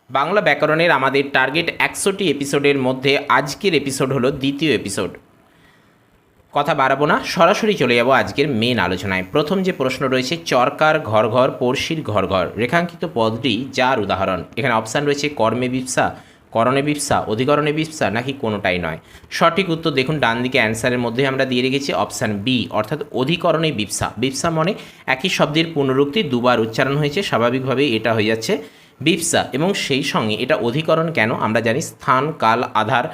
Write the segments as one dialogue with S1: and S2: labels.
S1: বাংলা ব্যাকরণের আমাদের টার্গেট 100টি এপিসোডের মধ্যে আজকের এপিসোড হলো দ্বিতীয় এপিসোড। কথা বাড়াবো না, সরাসরি চলে যাব আজকের মেন আলোচনায়। প্রথম যে প্রশ্ন রয়েছে, চরকার ঘর ঘর পড়শির ঘর ঘর রেখাঙ্কিত পদটি যার উদাহরণ। এখানে অপশান রয়েছে কর্মে বিপ্সা, করণে বিপ্সা, অধিকরণে বিপ্সা নাকি কোনোটাই নয়। সঠিক উত্তর দেখুন ডান দিকে অ্যান্সারের মধ্যে আমরা দিয়ে রেখেছি অপশান বি, অর্থাৎ অধিকরণে বিপ্সা। বিপ্সা মানে একই শব্দের পুনরুক্তি দুবার উচ্চারণ হয়েছে, স্বাভাবিকভাবেই এটা হয়ে যাচ্ছে বিপ্সা। এবং সেই সঙ্গে এটা অধিকরণ কেন, আমরা জানি স্থান, কাল, আধার,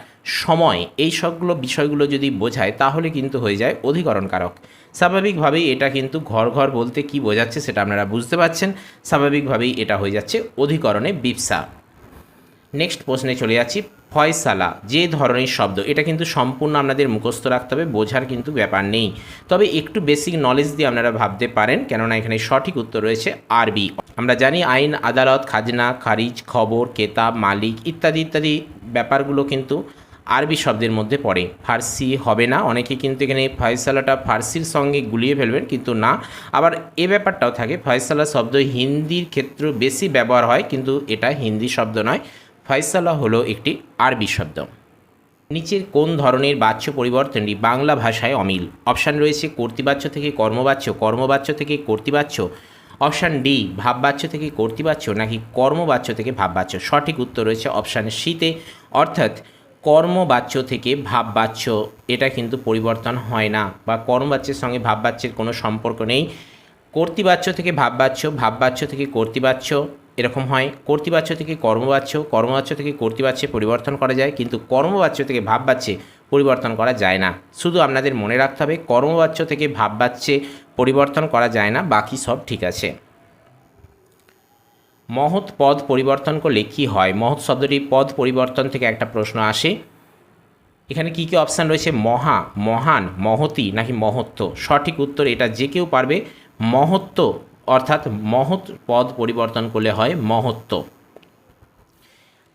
S1: সময় এই সবগুলো বিষয়গুলো যদি বোঝায় তাহলে কিন্তু হয়ে যায় অধিকরণ কারক। স্বাভাবিকভাবেই এটা কিন্তু ঘর ঘর বলতে কি বোঝাচ্ছে সেটা আপনারা বুঝতে পারছেন। স্বাভাবিকভাবেই এটা হয়ে যাচ্ছে অধিকরণে বিপ্সা। নেক্সট প্রশ্নে চলে যাচ্ছি। ফয়সালা যে ধরনের শব্দ, এটা কিন্তু সম্পূর্ণ আপনাদের মুখস্থ রাখতে হবে, বোঝার কিন্তু ব্যাপার নেই, তবে একটু বেসিক নলেজ দিয়ে আপনারা ভাবতে পারেন, কেননা এখানে সঠিক উত্তর রয়েছে আরবি। আমরা জানি আইন, আদালত, খাজনা, খারিজ, খবর, কেতাব, মালিক ইত্যাদি ইত্যাদি ব্যাপারগুলো কিন্তু আরবি শব্দের মধ্যে পড়ে। ফার্সি হবে না, অনেকে কিন্তু এখানে ফয়সালাটা ফার্সির সঙ্গে গুলিয়ে ফেলবেন, কিন্তু না। আবার এ ব্যাপারটাও থাকে, ফয়সালা শব্দ হিন্দির ক্ষেত্রে বেশি ব্যবহার হয়, কিন্তু এটা হিন্দি শব্দ নয়, ফয়সালা হলো একটি আরবি শব্দ। নিচের কোন ধরনের বাচ্য পরিবর্তনটি বাংলা ভাষায় অমিল? অপশান রয়েছে কর্তৃবাচ্য থেকে কর্মবাচ্য, কর্মবাচ্য থেকে কর্তৃবাচ্য, অপশান ডি ভাববাচ্য থেকে কর্তৃবাচ্য নাকি কর্মবাচ্য থেকে ভাববাচ্য। সঠিক উত্তর রয়েছে অপশান সিতে, অর্থাৎ কর্মবাচ্য থেকে ভাববাচ্য। এটা কিন্তু পরিবর্তন হয় না, বা কর্মবাচ্যের সঙ্গে ভাববাচ্যের কোনো সম্পর্ক নেই। কর্তৃবাচ্য থেকে ভাববাচ্য, ভাববাচ্য থেকে কর্তৃবাচ্য এরকম হয়। কর্তৃবাচ্য থেকে কর্মবাচ্য, কর্মবাচ্য থেকে কর্তৃবাচ্যে পরিবর্তন করা যায়, কিন্তু কর্মবাচ্য থেকে ভাববাচ্যে পরিবর্তন করা যায় না। শুধু আপনাদের মনে রাখতে হবে কর্মবাচ্য থেকে ভাববাচ্যে পরিবর্তন করা যায় না, বাকি সব ঠিক আছে। মহৎ পদ পরিবর্তন করলে কি হয়? মহৎ শব্দটি পদ পরিবর্তন থেকে একটা প্রশ্ন আসে। এখানে কী কী অপশান রয়েছে? মহা, মহান, মহতি নাকি মহত্ব। সঠিক উত্তর এটা যে কেউ পারবে, মহত্ব, অর্থাৎ মহৎ পদ পরিবর্তন করলে হয় মহত্ব।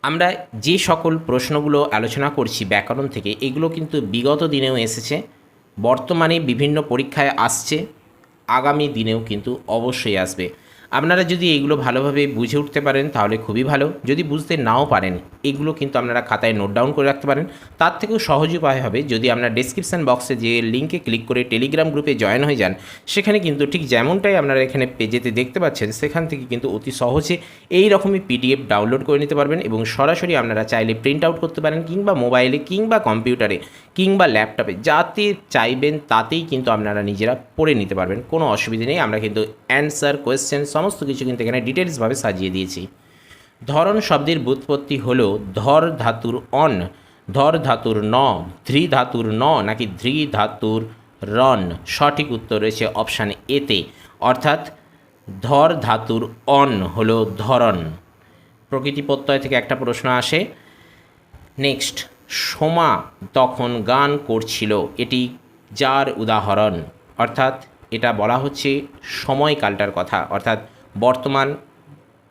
S1: আমরা যে সকল প্রশ্নগুলো আলোচনা করছি ব্যাকরণ থেকে, এগুলো কিন্তু বিগত দিনেও এসেছে, বর্তমানে বিভিন্ন পরীক্ষায় আসছে, আগামী দিনেও কিন্তু অবশ্যই আসবে। আপনারা যদি এগুলো ভালোভাবে বুঝে উঠতে পারেন তাহলে খুবই ভালো, যদি বুঝতে নাও পারেন এগুলো কিন্তু আপনারা খাতায় নোট ডাউন করে রাখতে পারেন। তার থেকেও সহজ উপায় হবে যদি আপনারা ডেসক্রিপশান বক্সে যে লিঙ্কে ক্লিক করে টেলিগ্রাম গ্রুপে জয়েন হয়ে যান, সেখানে কিন্তু ঠিক যেমনটাই আপনারা এখানে পেজেতে দেখতে পাচ্ছেন, সেখান থেকে কিন্তু অতি সহজে এই রকমই পিডিএফ ডাউনলোড করে নিতে পারবেন, এবং সরাসরি আপনারা চাইলে প্রিন্ট আউট করতে পারেন, কিংবা মোবাইলে কিংবা কম্পিউটারে কিংবা ল্যাপটপে যাতে চাইবেন তাতেই কিন্তু আপনারা নিজেরা পড়ে নিতে পারবেন, কোনো অসুবিধা নেই। আমরা কিন্তু অ্যান্সার, কোয়েশ্চেন সমস্ত কিছু কিন্তু এখানে ডিটেলসভাবে সাজিয়ে দিয়েছি। ধরন শব্দের ব্যুৎপত্তি হলো ধর ধাতুর অন, ধর ধাতুর ন, ধৃ ধাতুর ন নাকি ধৃ ধাতুর রন। সঠিক উত্তর রয়েছে অপশান এতে, অর্থাৎ ধর ধাতুর অন হলো ধরন। প্রকৃতি প্রত্যয় থেকে একটা প্রশ্ন আসে। নেক্সট, সোমা তখন গান করছিল, এটি যার উদাহরণ। অর্থাৎ এটা বলা হচ্ছে সময়কালটার কথা, অর্থাৎ বর্তমান,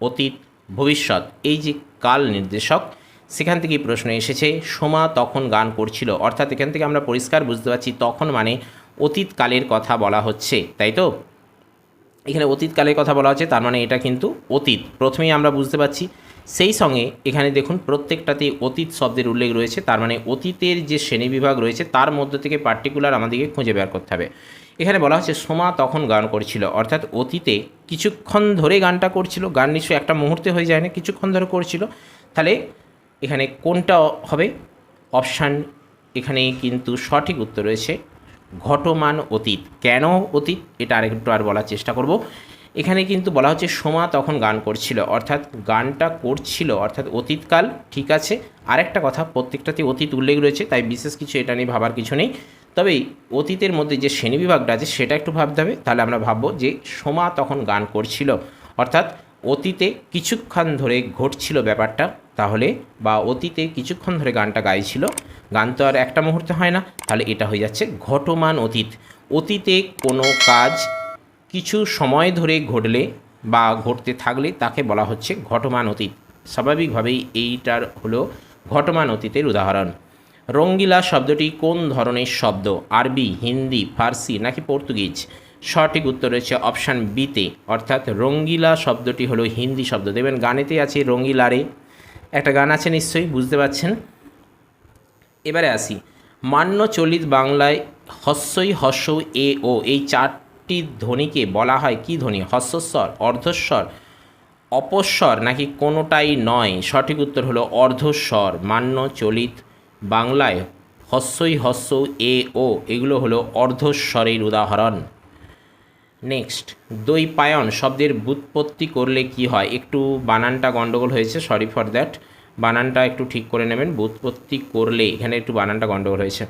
S1: অতীত, ভবিষ্যৎ, এই যে কাল নির্দেশক, সেখান থেকেই প্রশ্ন এসেছে সোমা তখন গান করছিল। অর্থাৎ এখান থেকে আমরা পরিষ্কার বুঝতে পারছি তখন মানে অতীতকালের কথা বলা হচ্ছে, তাই তো? এখানে অতীতকালের কথা বলা হচ্ছে, তার মানে এটা কিন্তু অতীত, প্রথমেই আমরা বুঝতে পারছি। সেই সঙ্গে এখানে দেখুন প্রত্যেকটাতেই অতীত শব্দের উল্লেখ রয়েছে, তার মানে অতীতের যে শ্রেণীবিভাগ রয়েছে তার মধ্যে থেকে পার্টিকুলার আমাদেরকে খুঁজে বের করতে হবে। এখানে বলা হচ্ছে সোমা তখন গান করছিল, অর্থাৎ অতীতে কিছুক্ষণ ধরে গানটা করছিল, গান নিশ্চয়ই একটা মুহূর্তে হয়ে যায় না, কিছুক্ষণ ধরে করছিল। তাহলে এখানে কোনটা হবে? অপশান এখানে কিন্তু সঠিক উত্তর রয়েছে ঘটমান অতীত। কেন অতীত এটা আরেকটু আর বলার চেষ্টা করব। এখানে কিন্তু বলা হচ্ছে সোমা তখন গান করছিল, অর্থাৎ গানটা করছিল অর্থাৎ অতীতকাল, ঠিক আছে। আরেকটা কথা, প্রত্যেকটাতে অতীত উল্লেখ রয়েছে, তাই বিশেষ কিছু এটা নিয়ে ভাবার কিছু নেই। তবে অতীতের মধ্যে যে শ্রেণীবিভাগটা আছে সেটা একটু ভাবতে হবে। তাহলে আমরা ভাববো যে সোমা তখন গান করছিল, অর্থাৎ অতীতে কিছুক্ষণ ধরে ঘটছিল ব্যাপারটা, তাহলে বা অতীতে কিছুক্ষণ ধরে গানটা গাইছিল, গান তো আর একটা মুহূর্তে হয় না, তাহলে এটা হয়ে যাচ্ছে ঘটমান অতীত। অতীতে কোনো কাজ কিছু সময় ধরে ঘটলে বা ঘটতে থাকলে তাকে বলা হচ্ছে ঘটমান অতীত। স্বাভাবিকভাবেই এইটার হলো ঘটমান অতীতের উদাহরণ। রঙ্গিলা শব্দটি কোন ধরনের শব্দ? আরবি, হিন্দি, ফার্সি নাকি পর্তুগিজ। সঠিক উত্তর রয়েছে অপশান বিতে, অর্থাৎ রঙ্গিলা শব্দটি হলো হিন্দি শব্দ। দেখবেন গানেতে আছে রঙ্গিলারে, একটা গান আছে নিশ্চয়ই, বুঝতে পারছেন। এবারে আসি, মান্য চলিত বাংলায় হস্যই হস্য এ ও এই চারটি ধ্বনিকে বলা হয় কি ধ্বনি? হস্যস্বর, অর্ধস্বর, অপস্বর নাকি কোনোটাই নয়? সঠিক উত্তর হলো অর্ধস্বর। মান্য চলিত বাংলায় হস্যই হস্য এ ও এগুলো হলো অর্ধস্বরের উদাহরণ। নেক্সট, দ্বৈপায়ন শব্দের ব্যুৎপত্তি করলে কি হয়? একটু বানানটা গন্ডগোল হয়েছে, সরি ফর দ্যাট, বানানটা একটু ঠিক করে নেবেন। ব্যুৎপত্তি করলে এখানে একটু বানানটা গন্ডগোল হয়েছে।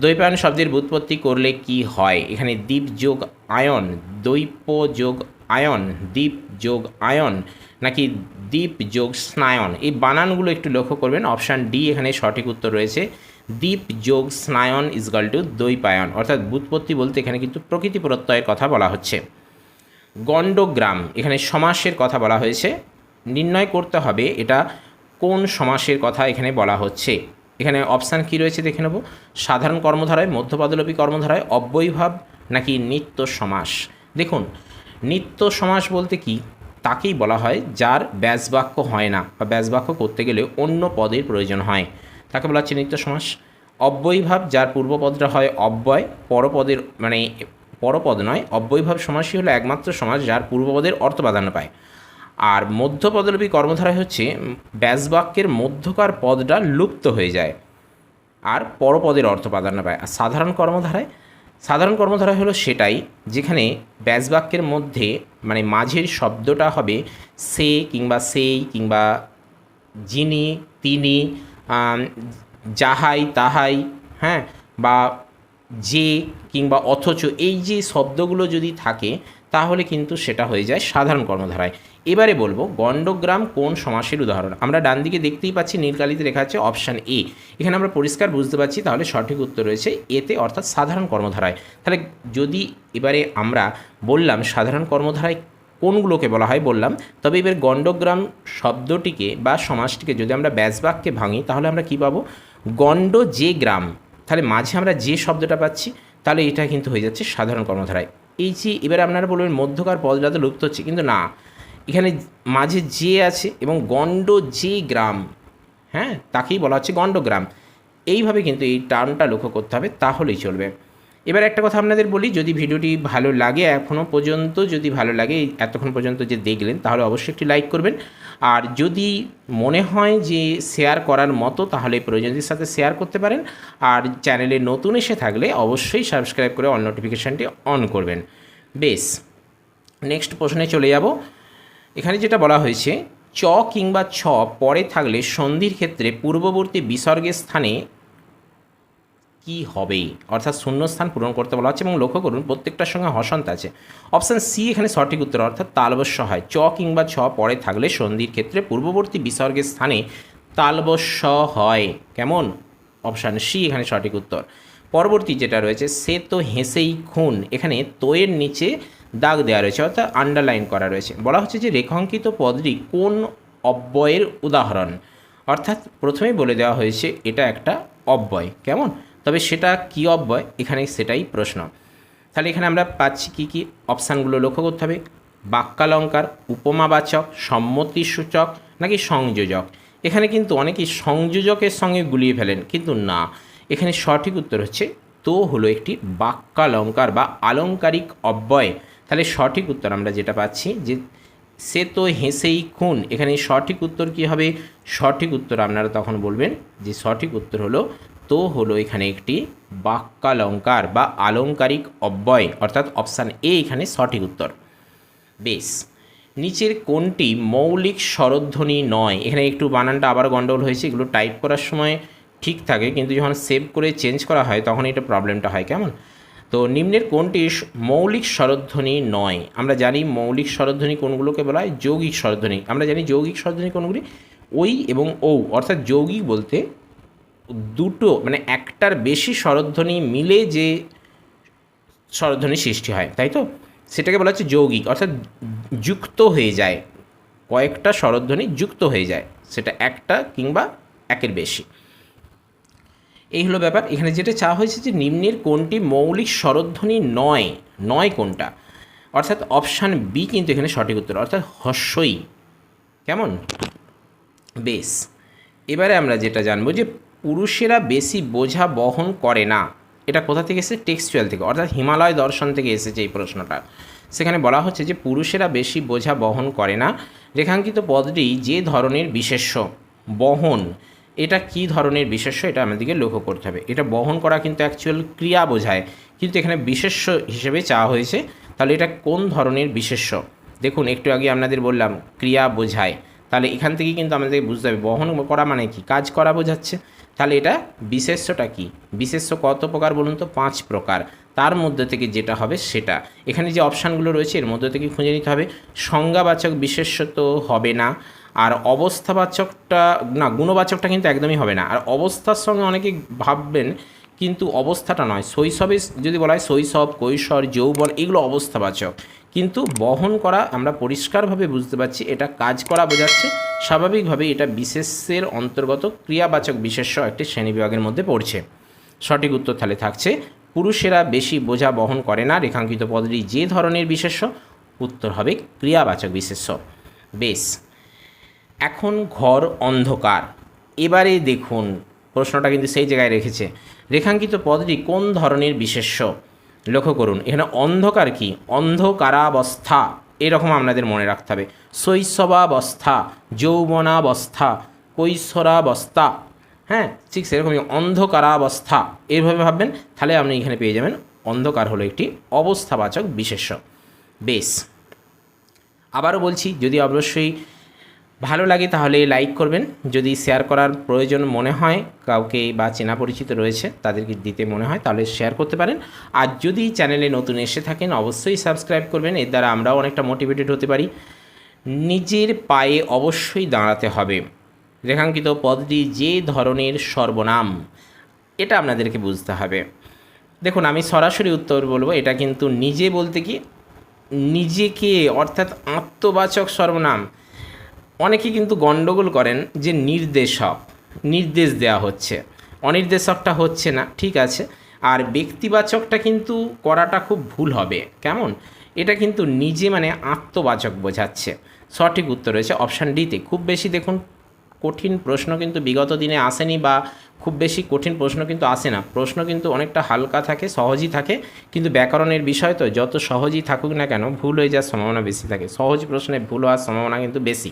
S1: দ্বৈপায়ন শব্দের ব্যুৎপত্তি করলে কি হয়? এখানে দ্বীপ যোগ আয়ন, দ্বৈপ যোগ আয়ন, দ্বীপ যোগ আয়ন নাকি দ্বীপ যোগ স্নায়ন? এই বানানগুলো একটু লক্ষ্য করবেন। অপশান ডি এখানে সঠিক উত্তর রয়েছে, দ্বীপ যোগ স্নায়ন ইজগাল টু দ্বৈপায়ন। অর্থাৎ ব্যুৎপত্তি বলতে এখানে কিন্তু প্রকৃতি প্রত্যয়ের কথা বলা হচ্ছে। গণ্ডগ্রাম এখানে সমাসের কথা বলা হয়েছে, নির্ণয় করতে হবে এটা কোন সমাসের কথা এখানে বলা হচ্ছে। এখানে অপশান কি রয়েছে দেখে নেব। সাধারণ কর্মধারায়, মধ্যপদলোপী কর্মধারায়, অব্যয়ীভাব নাকি নিত্য সমাস। দেখুন, নিত্য সমাস বলতে কি, তাকেই বলা হয় যার ব্যাসবাক্য হয় না বা ব্যাসবাক্য করতে গেলে অন্য পদের প্রয়োজন হয়, তাকে বলা হচ্ছে নিত্য সমাস। অব্যয়ীভাব যার পূর্বপদটা হয় অব্যয়, পরপদের মানে পরপদ নয়, অব্যয়ীভাব সমাসই হলো একমাত্র সমাস যার পূর্বপদের অর্থ প্রাধান্য পায়। আর মধ্যপদলোপী কর্মধারায় হচ্ছে ব্যাসবাক্যের মধ্যকার পদটা লুপ্ত হয়ে যায় আর পরপদের অর্থ প্রাধান্য পায়। আর সাধারণ কর্মধারা হলো সেটাই যেখানে ব্যাসবাক্যের মধ্যে মানে মাঝের শব্দটা হবে সে কিংবা সেই কিংবা যিনি, তিনি, যাহাই তাহাই, হ্যাঁ, বা যে কিংবা অথচ, এই যে শব্দগুলো যদি থাকে তাহলে কিন্তু সেটা হয়ে যায় সাধারণ কর্মধারায়। এবারে বলবো গণ্ডগ্রাম কোন সমাসের উদাহরণ। আমরা ডান দিকে দেখতেই পাচ্ছি নীলকালিতে লেখা আছে অপশান এ। এখানে আমরা পরিষ্কার বুঝতে পারছি, তাহলে সঠিক উত্তর রয়েছে এতে, অর্থাৎ সাধারণ কর্মধারায়। তাহলে যদি এবারে আমরা বললাম সাধারণ কর্মধারায় কোনগুলোকে বলা হয় বললাম, তবে এবার গণ্ডগ্রাম শব্দটিকে বা সমাসটিকে যদি আমরা ব্যাসবাক্যে ভাঙি তাহলে আমরা কি পাবো? গণ্ড যে গ্রাম, তাহলে মাঝে আমরা যে শব্দটা পাচ্ছি, তাহলে এটা কিন্তু হয়ে যাচ্ছে সাধারণ কর্মধারায়। এই যে এবারে আপনারা বলবেন মধ্যকার পদটা তো লুপ্ত হচ্ছে, কিন্তু না, এখানে মাঝে যে আছে এবং গণ্ড যে গ্রাম, হ্যাঁ, তাকেই বলা হচ্ছে গণ্ডগ্রাম। এইভাবে কিন্তু এই টার্মটা লক্ষ্য করতে হবে, তাহলেই চলবে। এবার একটা কথা আপনাদের বলি, যদি ভিডিওটি ভালো লাগে এখনও পর্যন্ত, যদি ভালো লাগে এতক্ষণ পর্যন্ত যে দেখলেন, তাহলে অবশ্যই একটি লাইক করবেন। আর যদি মনে হয় যে শেয়ার করার মতো, তাহলে প্রয়োজনদের সাথে শেয়ার করতে পারেন। আর চ্যানেলে নতুন এসে থাকলে অবশ্যই সাবস্ক্রাইব করে অল নোটিফিকেশানটি অন করবেন। বেশ, নেক্সট প্রশ্নে চলে যাব। এখানে যেটা বলা হয়েছে, চ কিংবা ছ পরে থাকলে সন্ধির ক্ষেত্রে পূর্ববর্তী বিসর্গের স্থানে কি হবে? অর্থাৎ শূন্যস্থান পূরণ করতে বলা হচ্ছে। এবং লক্ষ্য করুন প্রত্যেকটার সঙ্গে হসন্ত আছে। অপশান সি এখানে সঠিক উত্তর, অর্থাৎ তালবস্য হয়। চ কিংবা ছ পরে থাকলে সন্ধির ক্ষেত্রে পূর্ববর্তী বিসর্গের স্থানে তালবস্য হয়। কেমন? অপশান সি এখানে সঠিক উত্তর। পরবর্তী যেটা রয়েছে, সে তো হেসেই খুন, এখানে তোয়ের নিচে দাগ দেওয়া রয়েছে, অর্থাৎ আন্ডারলাইন করা রয়েছে। বলা হচ্ছে যে রেখাঙ্কিত পদটি কোন অব্যয়ের উদাহরণ? অর্থাৎ প্রথমেই বলে দেওয়া হয়েছে এটা একটা অব্যয়। কেমন? তবে সেটা কী অব্যয়, এখানে সেটাই প্রশ্ন। তাহলে এখানে আমরা পাচ্ছি কি কি অপশানগুলো লক্ষ্য করতে হবে। বাক্যালঙ্কার, উপমাবাচক, সম্মতিসূচক নাকি সংযোজক। এখানে কিন্তু অনেকেই সংযোজকের সঙ্গে গুলিয়ে ফেলেন, কিন্তু না, এখানে সঠিক উত্তর হচ্ছে তো হলো একটি বাক্যালঙ্কার বা আলংকারিক অব্যয়। তাহলে সঠিক উত্তর আমরা যেটা পাচ্ছি যে সে তো হেসেই খুন, এখানে সঠিক উত্তর কী হবে? সঠিক উত্তর আপনারা তখন বলবেন যে সঠিক উত্তর হলো তো হলো এখানে একটি বাক্যালঙ্কার বা আলংকারিক অব্যয়, অর্থাৎ অপশান এ এখানে সঠিক উত্তর। বেশ, নিচের কোনটি মৌলিক স্বরধ্বনি নয়? এখানে একটু বানানটা আবার গন্ডগোল হয়েছে, এগুলো টাইপ করার সময় ঠিক থাকে, কিন্তু যখন সেভ করে চেঞ্জ করা হয় তখন এটা প্রবলেমটা হয়। কেমন? তো নিম্নের কোনটি মৌলিক স্বরধ্বনি নয়? আমরা জানি মৌলিক স্বরধ্বনি কোনগুলোকে বলা হয়? যৌগিক স্বরধ্বনি। আমরা জানি যৌগিক স্বরধ্বনি কোনগুলি? ওই এবং ও, অর্থাৎ যৌগিক বলতে দুটো মানে একটার বেশি স্বরধ্বনি মিলে যে স্বরধ্বনি সৃষ্টি হয়, তাই তো? সেটাকে বলা হচ্ছে যৌগিক, অর্থাৎ যুক্ত হয়ে যায়, কয়েকটা স্বরধ্বনি যুক্ত হয়ে যায়, সেটা একটা কিংবা একের বেশি। এই হলো ব্যাপার। এখানে যেটা চাওয়া হয়েছে যে নিম্নের কোনটি মৌলিক স্বরধ্বনি নয়, নয় কোনটা? অর্থাৎ অপশান বি কিন্তু এখানে সঠিক উত্তর, অর্থাৎ হস্যই। কেমন? বেশ, এবারে আমরা যেটা জানবো যে পুরুষেরা বেশি বোঝা বহন করে না, এটা কোথা থেকে এসেছে? টেক্সচুয়াল থেকে, অর্থাৎ হিমালয় দর্শন থেকে এসেছে এই প্রশ্নটা। সেখানে বলা হচ্ছে যে পুরুষেরা বেশি বোঝা বহন করে না। রেখাঙ্কিত পদটি যে ধরনের বিশেষ্য বহন, এটা কি ধরনের বিশেষ্য, এটা আমাদেরকে লক্ষ্য করতে হবে। এটা বহন করা কিন্তু অ্যাকচুয়াল ক্রিয়া বোঝায়, কিন্তু এখানে বিশেষ্য হিসেবে চাওয়া হয়েছে। তাহলে এটা কোন ধরনের বিশেষ্য? দেখুন, একটু আগে আপনাদের বললাম ক্রিয়া বোঝায়, তাহলে এখান থেকে কিন্তু আমাদের বুঝতে হবে বহন করা মানে কি, কাজ করা বোঝাচ্ছে। তাহলে এটা বিশেষ্যটা কি? বিশেষ্য কত প্রকার বলুন তো? 5 প্রকার। তার মধ্যে থেকে যেটা হবে সেটা, এখানে যে অপশানগুলো রয়েছে এর মধ্যে থেকে খুঁজে নিতে হবে। সংজ্ঞাবাচক বিশেষ্য তো হবে না, আর অবস্থাবাচকটা না, গুণবাচকটা কিন্তু একদমই হবে না। আর অবস্থার সঙ্গে অনেকে ভাববেন, কিন্তু অবস্থাটা নয়। শৈশবে যদি বলা হয় শৈশব, কৈশোর, যৌবন, এগুলো অবস্থাবাচক, কিন্তু বহন করা আমরা পরিষ্কারভাবে বুঝতে পারছি এটা কাজ করা বোঝাচ্ছে। স্বাভাবিকভাবে এটা বিশেষ্যের অন্তর্গত ক্রিয়াবাচক বিশেষ্য একটি শ্রেণীবিভাগের মধ্যে পড়ছে। সঠিক উত্তর তাহলে থাকছে পুরুষেরা বেশি বোঝা বহন করে না। রেখাঙ্কিত পদটি যে ধরনের বিশেষ্য, উত্তর হবে ক্রিয়াবাচক বিশেষ্য। বেশ, এখন ঘর অন্ধকার। এবারে দেখুন, প্রশ্নটা কিন্তু সেই জায়গায় রেখেছে। রেখাঙ্কিত পদটি কোন ধরনের বিশেষ্য? লক্ষ্য করুন, এখানে অন্ধকার কি? অন্ধকারাবস্থা, এরকম আপনাদের মনে রাখতে হবে। শৈশবাবস্থা, যৌবনাবস্থা, কৈশোরাবস্থা, হ্যাঁ ঠিক সেরকমই অন্ধকারাবস্থা, এইভাবে ভাববেন। তাহলে আপনি এখানে পেয়ে যাবেন অন্ধকার হলো একটি অবস্থাবাচক বিশেষ্য। বেশ, আবারও বলছি, যদি অবশ্যই ভালো লাগে তাহলে লাইক করবেন। যদি শেয়ার করার প্রয়োজন মনে হয়, কাউকে বা চেনা পরিচিত রয়েছে তাদেরকে দিতে মনে হয়, তাহলে শেয়ার করতে পারেন। আর যদি চ্যানেলে নতুন এসে থাকেন অবশ্যই সাবস্ক্রাইব করবেন, এর দ্বারা আমরাও অনেকটা মোটিভেটেড হতে পারি। নিজের পায়ে অবশ্যই দাঁড়াতে হবে। রেখাঙ্কিত পদটি যে ধরনের সর্বনাম, এটা আপনাদেরকে বুঝতে হবে। দেখুন, আমি সরাসরি উত্তর বলবো, এটা কিন্তু নিজে বলতে কি, নিজেকে অর্থাৎ আত্মবাচক সর্বনাম। অনেকে কিন্তু গণ্ডগোল করেন যে নির্দেশক, নির্দেশ দেওয়া হচ্ছে, অনির্দেশকটা হচ্ছে না, ঠিক আছে। আর ব্যক্তিবাচকটা কিন্তু করাটা খুব ভুল হবে। কেমন? এটা কিন্তু নিজে মানে আত্মবাচক বোঝাচ্ছে। সঠিক উত্তর রয়েছে অপশান ডিতে। খুব বেশি দেখুন কঠিন প্রশ্ন কিন্তু বিগত দিনে আসেনি, বা খুব বেশি কঠিন প্রশ্ন কিন্তু আসে না। প্রশ্ন কিন্তু অনেকটা হালকা থাকে, সহজই থাকে, কিন্তু ব্যাকরণের বিষয় তো যত সহজই থাকুক না কেন ভুল হয়ে যাওয়ার সম্ভাবনা বেশি থাকে। সহজ প্রশ্নে ভুল হওয়ার সম্ভাবনা কিন্তু বেশি।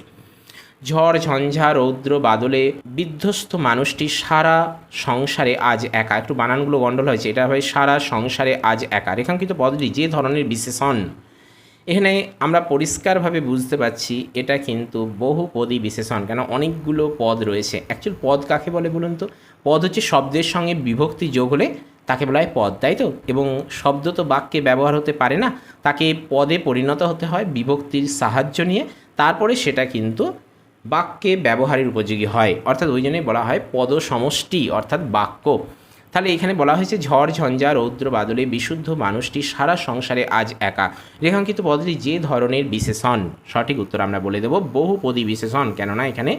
S1: ঝড় ঝঞ্ঝা রৌদ্র বাদলে বিধ্বস্ত মানুষটি সারা সংসারে আজ একা, একটু বানানগুলো গণ্ডল হয়েছে, এটা হয় সারা সংসারে আজ একা। রেখাঙ্কিত পদটি যে ধরনের বিশেষণ, এখানে আমরা পরিষ্কারভাবে বুঝতে পারছি এটা কিন্তু বহুপদী বিশেষণ। কেন? অনেকগুলো পদ রয়েছে। অ্যাকচুয়াল পদ কাকে বলে বলুন তো? পদ হচ্ছে শব্দের সঙ্গে বিভক্তি যোগ হলে তাকে বলা হয় পদ, তাই তো? এবং শব্দ তো বাক্যে ব্যবহার হতে পারে না, তাকে পদে পরিণত হতে হয় বিভক্তির সাহায্য নিয়ে, তারপরে সেটা কিন্তু বাক্যে ব্যবহারের উপযোগী হয়। অর্থাৎ ওই জন্যই বলা হয় পদ সমষ্টি অর্থাৎ বাক্য। তাহলে এখানে বলা হয়েছে ঝড় ঝঞ্ঝা রৌদ্র বাদলে বিশুদ্ধ মানুষটি সারা সংসারে আজ একা। রেখাঙ্কিত পদটি যে ধরনের বিশেষণ, সঠিক উত্তর আমরা বলে দেব বহুপদী বিশেষণ। কেননা এখানে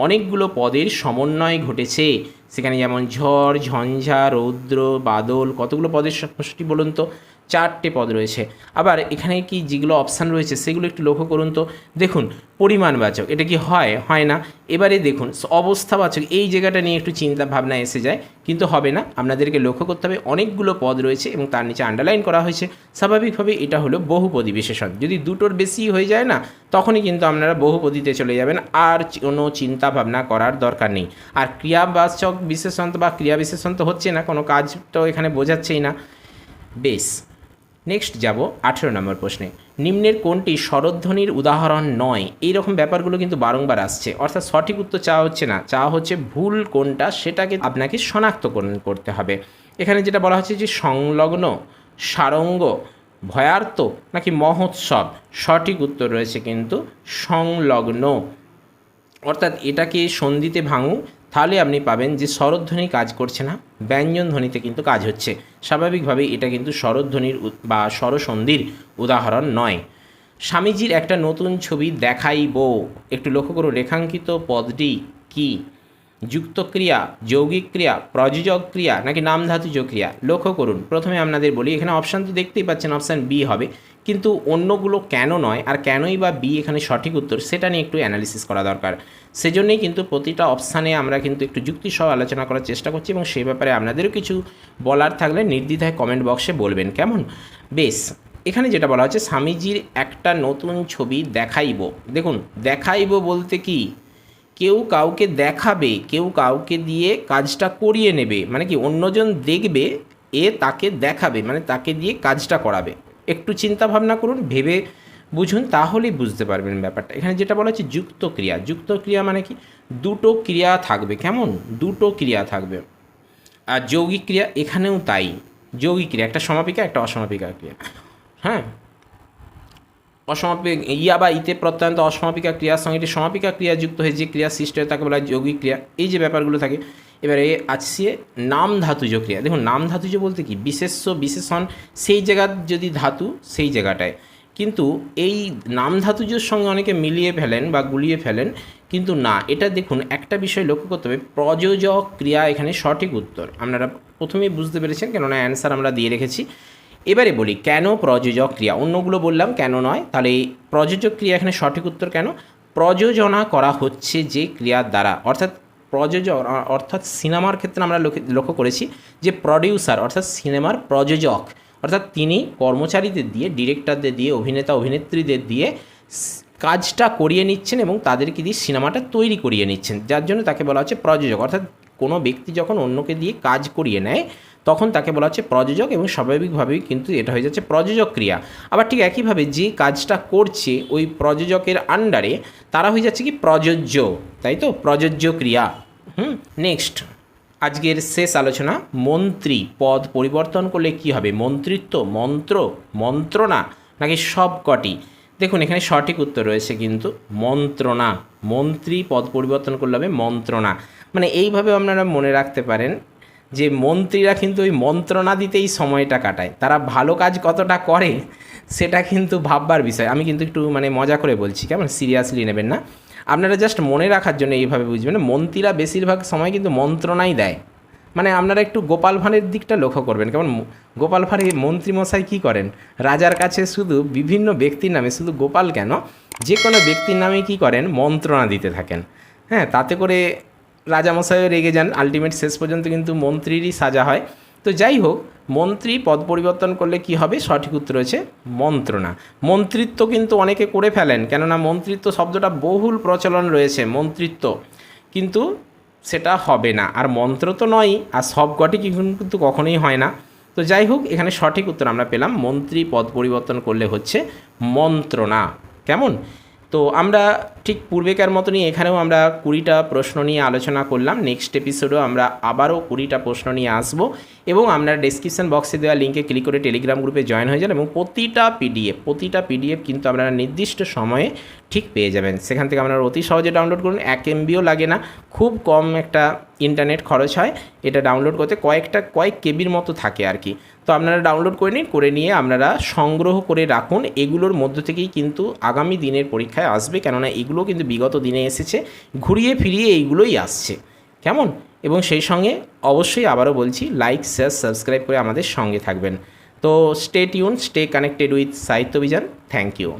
S1: অনেকগুলো পদের সমন্বয় ঘটেছে। সেখানে যেমন ঝড় ঝঞ্ঝা রৌদ্র বাদল, কতগুলো পদের সমষ্টি বলুন তো? 4টে পদ রয়েছে। আবার এখানে কি যেগুলো অপশান রয়েছে সেগুলো একটু লক্ষ্য করুন তো। দেখুন, পরিমাণবাচক, এটা কি হয়? হয় না। এবারে দেখুন অবস্থাবাচক, এই জায়গাটা নিয়ে একটু চিন্তা ভাবনা এসে যায়, কিন্তু হবে না। আপনাদেরকে লক্ষ্য করতে হবে অনেকগুলো পদ রয়েছে এবং তার নিচে আন্ডারলাইন করা হয়েছে। স্বাভাবিকভাবে এটা হলো বহুপদী বিশেষণ। যদি দুটোর বেশি হয়ে যায় না, তখনই কিন্তু আপনারা বহুপদীতে চলে যাবেন, আর কোনো চিন্তা ভাবনা করার দরকার নেই। আর ক্রিয়াবাচক বিশেষণ বা ক্রিয়া বিশেষণ তো হচ্ছে না, কোনো কাজ তো এখানে বোঝাচ্ছেই না। বেশ, নেক্সট যাব 18 নম্বর প্রশ্নে। নিম্নের কোনটি স্বরধ্বনির উদাহরণ নয়? এইরকম ব্যাপারগুলো কিন্তু বারংবার আসছে, অর্থাৎ সঠিক উত্তর চাওয়া হচ্ছে না, চাওয়া হচ্ছে ভুল কোনটা সেটাকে আপনাকে শনাক্তকরণ করতে হবে। এখানে যেটা বলা হচ্ছে যে সংলগ্ন, সারঙ্গ, ভয়ার্ত নাকি মহোৎসব, সঠিক উত্তর রয়েছে কিন্তু সংলগ্ন। অর্থাৎ এটাকে সন্ধিতে ভাঙুন, তাহলে আপনি পাবেন যে স্বরধ্বনি কাজ করছে না, ব্যঞ্জন ধ্বনিতে কিন্তু কাজ হচ্ছে। স্বাভাবিকভাবেই এটা কিন্তু স্বরধ্বনির বা স্বরসন্ধির উদাহরণ নয়। স্বামীজির একটা নতুন ছবি দেখাইব, একটু লক্ষ্য করুন রেখাঙ্কিত পদটি কি? যুক্ত ক্রিয়া, যৌগিক ক্রিয়া, প্রযোজক ক্রিয়া নাকি নাম ধাতুজ ক্রিয়া? লক্ষ্য করুন, প্রথমে আপনাদের বলি এখানে অপশান তো দেখতেই পাচ্ছেন অপশান বি হবে, কিন্তু অন্যগুলো কেন নয় আর কেনই বা বি এখানে সঠিক উত্তর সেটা নিয়ে একটু অ্যানালিসিস করা দরকার। সেজন্যই কিন্তু প্রতিটা অপশানে আমরা কিন্তু একটু যুক্তিসহ আলোচনা করার চেষ্টা করছি এবং সেই ব্যাপারে আপনাদেরও কিছু বলার থাকলে নির্দ্বিধায় কমেন্ট বক্সে বলবেন, কেমন? বেশ, এখানে যেটা বলা হচ্ছে স্বামীজির একটা নতুন ছবি দেখাইব। দেখুন, দেখাইব বলতে কি, কেউ কাউকে দেখাবে, কেউ কাউকে দিয়ে কাজটা করিয়ে নেবে, মানে কি অন্যজন দেখবে, এ তাকে দেখাবে, মানে তাকে দিয়ে কাজটা করাবে। একটু চিন্তা ভাবনা করুন, ভেবে বুঝুন, তাহলেই বুঝতে পারবেন ব্যাপারটা। এখানে যেটা বলা হচ্ছে যুক্ত ক্রিয়া, যুক্ত ক্রিয়া মানে কি দুটো ক্রিয়া থাকবে, কেমন? দুটো ক্রিয়া থাকবে। আর যৌগিক ক্রিয়া এখানেও তাই, যৌগিক ক্রিয়া একটা সমাপিকা একটা অসমাপিকা ক্রিয়া। হ্যাঁ, অসমাপিক ইয়া বা ইতে প্রত্যন্ত অসমাপিকা ক্রিয়ার সঙ্গে একটি সমাপিকা ক্রিয়া যুক্ত হয়ে যে ক্রিয়া সৃষ্টি হয় তাকে বলা হয় যৌগিক ক্রিয়া। এই যে ব্যাপারগুলো থাকে। এবারে আসছে নাম ধাতুজ ক্রিয়া। দেখুন, নাম ধাতুজ বলতে কি বিশেষ্য বিশেষণ সেই জায়গার যদি ধাতু সেই জায়গাটায়, কিন্তু এই নাম ধাতুজের সঙ্গে অনেকে মিলিয়ে ফেলেন বা গুলিয়ে ফেলেন, কিন্তু না, এটা দেখুন একটা বিষয় লক্ষ্য করতে হবে, প্রযোজক ক্রিয়া এখানে সঠিক উত্তর। আপনারা প্রথমেই বুঝতে পেরেছেন, কেননা অ্যান্সার আমরা দিয়ে রেখেছি। এবারে বলি কেন প্রযোজক ক্রিয়া, অন্যগুলো বললাম কেন নয়, তাহলে এই প্রযোজক ক্রিয়া এখানে সঠিক উত্তর কেন? প্রযোজনা করা হচ্ছে যে ক্রিয়ার দ্বারা, অর্থাৎ প্রযোজক, অর্থাৎ সিনেমার ক্ষেত্রে আমরা লক্ষ্য করেছি যে প্রডিউসার অর্থাৎ সিনেমার প্রযোজক, অর্থাৎ তিনি কর্মচারীদের দিয়ে, ডিরেক্টরদের দিয়ে, অভিনেতা অভিনেত্রীদের দিয়ে কাজটা করিয়ে নিচ্ছেন এবং তাদেরকে দিয়ে সিনেমাটা তৈরি করিয়ে নিচ্ছেন, যার জন্য তাকে বলা হচ্ছে প্রযোজক। অর্থাৎ কোনো ব্যক্তি যখন অন্যকে দিয়ে কাজ করিয়ে নেয় তখন তাকে বলা হচ্ছে প্রযোজক, এবং স্বাভাবিকভাবেই কিন্তু এটা হয়ে যাচ্ছে প্রযোজক ক্রিয়া। আবার ঠিক একইভাবে যে কাজটা করছে ওই প্রযোজকের আন্ডারে তারা হয়ে যাচ্ছে কি প্রযোজ্য, তাই তো, প্রযোজ্য ক্রিয়া। নেক্সট, আজকের শেষ আলোচনা, মন্ত্রী পদ পরিবর্তন করলে কি হবে? মন্ত্রিত্ব, মন্ত্র, মন্ত্রণা নাকি সব কটি? দেখুন, এখানে সঠিক উত্তর রয়েছে কিন্তু মন্ত্রণা। মন্ত্রী পদ পরিবর্তন করলে হবে মন্ত্রণা। মানে এইভাবে আপনারা মনে রাখতে পারেন যে মন্ত্রীরা কিন্তু ওই মন্ত্রণা দিতেই সময়টা কাটায়, তারা ভালো কাজ কতটা করে সেটা কিন্তু ভাববার বিষয়। আমি কিন্তু একটু মানে মজা করে বলছি, কেমন, সিরিয়াসলি নেবেন না। আপনারা জাস্ট মনে রাখার জন্য এইভাবে বুঝবেন, মন্ত্রীরা বেশিরভাগ সময় কিন্তু মন্ত্রণাই দেয়। মানে আপনারা একটু গোপাল ভাঁড়ের দিকটা লক্ষ্য করবেন, কেমন গোপাল ভাঁড়ে মন্ত্রীমশাই কী করেন, রাজার কাছে শুধু বিভিন্ন ব্যক্তির নামে, শুধু গোপাল কেন, যে কোনো ব্যক্তির নামে কী করেন, মন্ত্রণা দিতে থাকেন। হ্যাঁ, তাতে করে রাজামশাইও রেগে যান, আলটিমেট শেষ পর্যন্ত কিন্তু মন্ত্রীরই সাজা হয়। তো যাই হোক, মন্ত্রী পদ পরিবর্তন করলে কি হবে? সঠিক উত্তর হচ্ছে মন্ত্রণা। মন্ত্রিত্ব কিন্তু অনেকে করে ফেলেন, কেননা মন্ত্রিত্ব শব্দটা বহুল প্রচলন রয়েছে, মন্ত্রিত্ব, কিন্তু সেটা হবে না। আর মন্ত্র তো নয়, আর সবকটি কিন্তু কখনোই হয় না। তো যাই হোক, এখানে সঠিক উত্তর আমরা পেলাম, মন্ত্রী পদ পরিবর্তন করলে হচ্ছে মন্ত্রণা। কেমন? তো আমরা ঠিক পূর্বেকার মতনই এখানেও আমরা 20টা প্রশ্ন নিয়ে আলোচনা করলাম। নেক্সট এপিসোডেও আমরা আবারও 20টা প্রশ্ন নিয়ে আসবো, এবং আপনারা ডেসক্রিপশন বক্সে দেওয়া লিঙ্কে ক্লিক করে টেলিগ্রাম গ্রুপে জয়েন হয়ে যান, এবং প্রতিটা পিডিএফ কিন্তু আপনারা নির্দিষ্ট সময়ে ঠিক পেয়ে যাবেন। সেখান থেকে আপনারা অতি সহজে ডাউনলোড করুন, 1 MBও লাগে না, খুব কম একটা ইন্টারনেট খরচ হয় এটা ডাউনলোড করতে, কয়েক কেবির মতো থাকে আর কি। তো আপনারা ডাউনলোড করে নিন, করে নিয়ে আপনারা সংগ্রহ করে রাখুন। এগুলোর মধ্য থেকেই কিন্তু আগামী দিনের পরীক্ষায় আসবে, কেননা এগুলো কিন্তু বিগত দিনে এসেছে, ঘুরিয়ে ফিরিয়ে এইগুলোই আসছে, কেমন? এবং সেই সঙ্গে অবশ্যই আবারও বলছি, লাইক, শেয়ার, সাবস্ক্রাইব করে আমাদের সঙ্গে থাকবেন। তো stay tune, stay connected with সাহিত্য বিজান। Thank you.